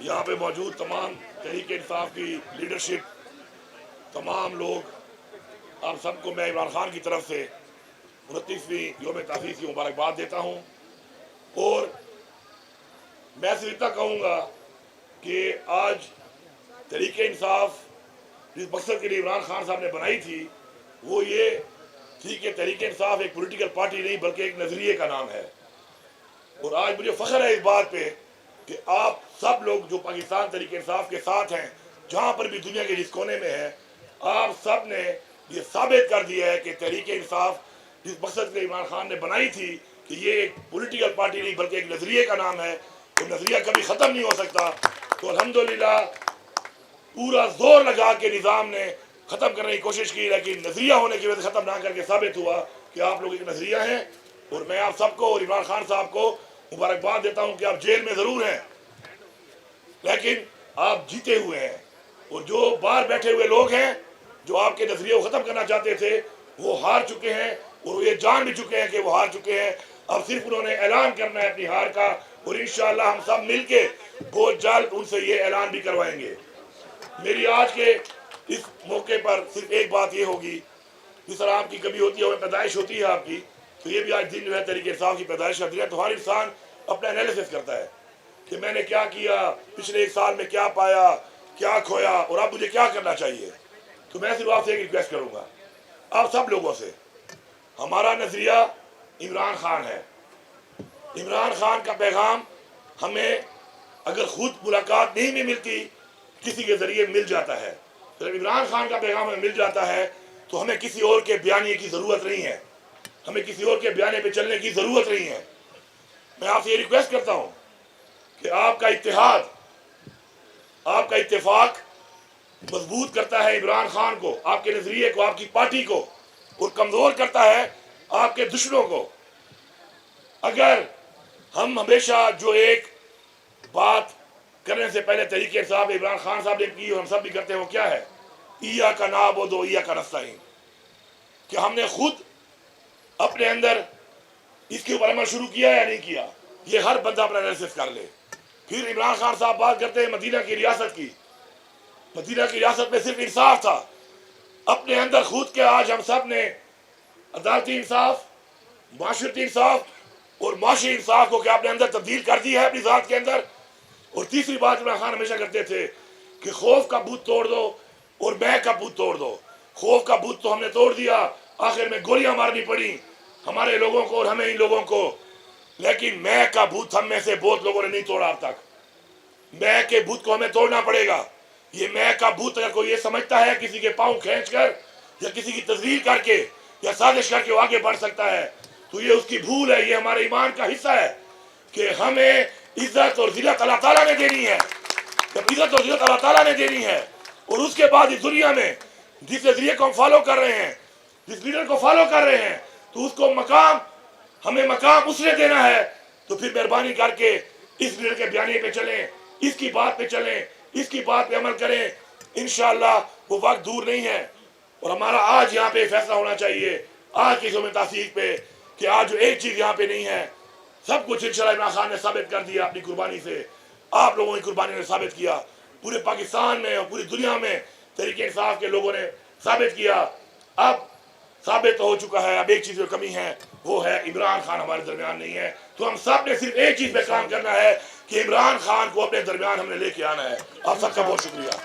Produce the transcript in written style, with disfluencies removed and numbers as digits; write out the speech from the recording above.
यहाँ पे मौजूद तमाम तहरीक इंसाफ की लीडरशिप, तमाम लोग, आप सबको मैं इमरान खान की तरफ से 29वीं योम तासीस की मुबारकबाद देता हूँ। और मैं सिर्फ इतना कहूँगा कि आज तहरीक इंसाफ जिस मकसद के लिए इमरान खान साहब ने बनाई थी वो ये थी कि तहरीक इंसाफ एक पॉलिटिकल पार्टी नहीं बल्कि एक नज़रिए का नाम है। और आज मुझे फ़ख्र है इस बात पे कि आप सब लोग जो पाकिस्तान तहरीक इंसाफ के साथ हैं, जहाँ पर भी दुनिया के जिस कोने में है, आप सब ने ये साबित कर दिया है कि तहरीक इंसाफ जिस मकसद के इमरान खान ने बनाई थी कि ये एक पॉलिटिकल पार्टी नहीं बल्कि एक नज़रिए का नाम है, तो नज़रिया कभी ख़त्म नहीं हो सकता। तो अल्हम्दुलिल्लाह पूरा जोर लगा के निज़ाम ने ख़त्म करने की कोशिश की, लेकिन नज़रिया होने की वजह से ख़त्म ना करके साबित हुआ कि आप लोग एक नज़रिया हैं। और मैं आप सबको और इमरान खान साहब को मुबारकबाद देता हूं कि आप जेल में ज़रूर हैं लेकिन आप जीते हुए हैं। और जो बाहर बैठे हुए लोग हैं जो आपके नज़रिए को ख़त्म करना चाहते थे वो हार चुके हैं और ये जान भी चुके हैं कि वो हार चुके हैं। अब सिर्फ उन्होंने ऐलान करना है अपनी हार का, और इंशाअल्लाह हम सब मिल के बहुत जल्द उनसे ये ऐलान भी करवाएंगे। मेरी आज के इस मौके पर सिर्फ एक बात ये होगी, जिस तरह आपकी कभी होती है पैदाइश होती है आपकी, तो ये भी आज दिन जो है तहरीक इंसाफ की पैदाइश का दिन है। तो हर इंसान अपना एनालिसिस करता है कि मैंने क्या किया, पिछले एक साल में क्या पाया, क्या खोया, और अब मुझे क्या करना चाहिए। तो मैं सिर्फ आपसे एक रिक्वेस्ट करूँगा, आप सब लोगों से, हमारा नज़रिया इमरान खान है। इमरान खान का पैगाम हमें अगर खुद मुलाकात नहीं भी मिलती किसी के ज़रिए मिल जाता है। तो जब इमरान खान का पैगाम हमें मिल जाता है तो हमें किसी और के बयानिए की ज़रूरत नहीं है, हमें किसी और के बयाने पे चलने की ज़रूरत नहीं है। मैं आपसे ये रिक्वेस्ट करता हूँ कि आपका इत्तेहाद, आपका इत्तेफाक मजबूत करता है इमरान खान को, आपके नज़रिए को, आपकी पार्टी को, और कमज़ोर करता है आपके दुश्मनों को। अगर हम हमेशा जो एक बात करने से पहले तहरीक इंसाफ इमरान खान साहब ने की और हम सब भी करते हैं वो क्या है, ईया का नाबुदु ईया का नस्तईन, कि हमने खुद अपने अंदर इसके ऊपर अमल शुरू किया या नहीं किया। ये हर बंदा अपना एनालिसिस कर ले। फिर इमरान खान साहब बात करते हैं मदीना की रियासत की। मदीना की रियासत में सिर्फ इंसाफ था, अपने अंदर खुद के आज हम सब ने अदालती इंसाफ, माशरती इंसाफ और माशी इंसाफ को क्या अपने अंदर तब्दील कर दी है अपनी ज़ात के अंदर। और तीसरी बात इमरान खान हमेशा करते थे कि खौफ का बूत तोड़ दो और मैं का बूत तोड़ दो। खौफ का बूत तो हमने तोड़ दिया, आखिर में गोलियां मारनी पड़ी हमारे लोगों को और हमें इन लोगों को, लेकिन मैं का बूत हम में से बहुत लोगों ने नहीं तोड़ा अब तक। मैं के बूत को हमें तोड़ना पड़ेगा। ये मैं का बूत अगर कोई ये समझता है किसी के पाँव खींच कर या किसी की तस्वीर करके या साजिश करके वो आगे बढ़ सकता है, तो ये उसकी भूल है। ये हमारे ईमान का हिस्सा है कि हमें इज्जत और जिल्लत अल्लाह ताला ने देनी है। जब इज्जत और जिल्लत अल्लाह ताला ने देनी है और उसके बाद इस दुनिया में जिस नजरिए को हम फॉलो कर रहे हैं, जिस लीडर को फॉलो कर रहे हैं, तो उसको मकाम, हमें मकाम उसने देना है। तो फिर मेहरबानी करके इस लीडर के बयानी पे चलें, इसकी बात पे चलें, इसकी बात पे अमल करें। इंशाअल्लाह वो वक्त दूर नहीं है। और हमारा आज यहाँ पे फैसला होना चाहिए आज की योम तासीस पे कि आज जो एक चीज़ यहाँ पे नहीं है, सब कुछ इंशाअल्लाह इमरान खान ने साबित कर दिया अपनी कुर्बानी से। आप लोगों की कुर्बानी ने साबित किया, पूरे पाकिस्तान में और पूरी दुनिया में तहरीक इंसाफ के लोगों ने साबित किया। अब साबित हो चुका है, अब एक चीज़ जो कमी है वो है इमरान खान हमारे दरमियान नहीं है। तो हम सब ने सिर्फ एक चीज़ पे काम करना है कि इमरान खान को अपने दरमियान हमने लेके आना है। आप सबका बहुत शुक्रिया।